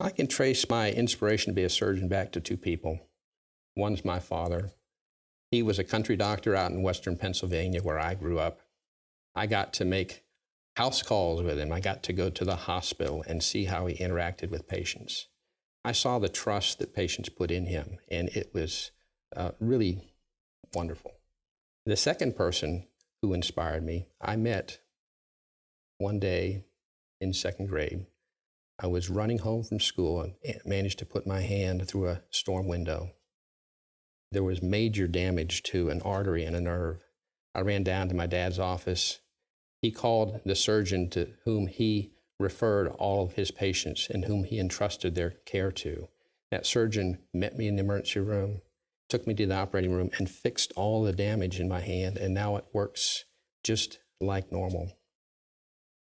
I can trace my inspiration to be a surgeon back to two people. One's my father. He was a country doctor out in western Pennsylvania where I grew up. I got to make house calls with him. I got to go to the hospital and see how he interacted with patients. I saw the trust that patients put in him, and it was really wonderful. The second person who inspired me, I met one day in second grade. I was running home from school and managed to put my hand through a storm window. There was major damage to an artery and a nerve. I ran down to my dad's office. He called the surgeon to whom he referred all of his patients and whom he entrusted their care to. That surgeon met me in the emergency room, took me to the operating room, and fixed all the damage in my hand, and now it works just like normal.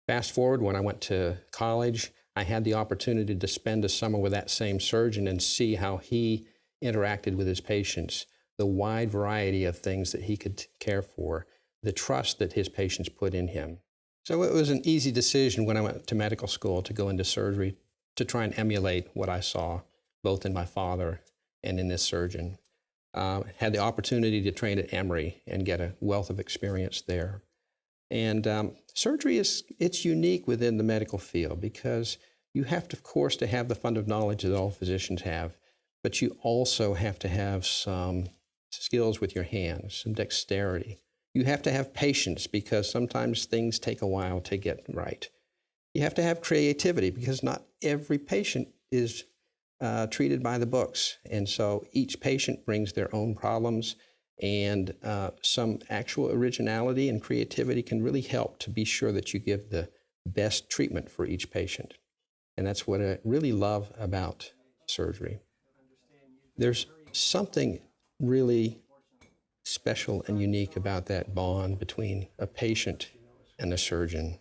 Fast forward, when I went to college, I had the opportunity to spend a summer with that same surgeon and see how he interacted with his patients, the wide variety of things that he could care for, the trust that his patients put in him. So it was an easy decision when I went to medical school to go into surgery to try and emulate what I saw both in my father and in this surgeon. Had the opportunity to train at Emory and get a wealth of experience there. And surgery it's unique within the medical field because you have to, of course, to have the fund of knowledge that all physicians have, but you also have to have some skills with your hands, some dexterity. You have to have patience because sometimes things take a while to get right. You have to have creativity because not every patient is treated by the books. And so each patient brings their own problems, and some actual originality and creativity can really help to be sure that you give the best treatment for each patient. And that's what I really love about surgery. There's something really special and unique about that bond between a patient and a surgeon.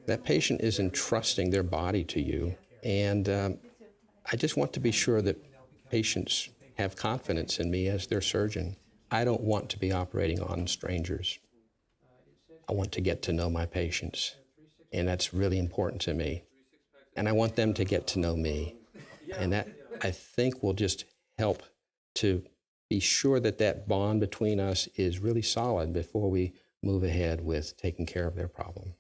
That patient is entrusting their body to you, and I just want to be sure that patients have confidence in me as their surgeon. I don't want to be operating on strangers. I want to get to know my patients, and that's really important to me. And I want them to get to know me, and that, I think, will just help to be sure that that bond between us is really solid before we move ahead with taking care of their problem.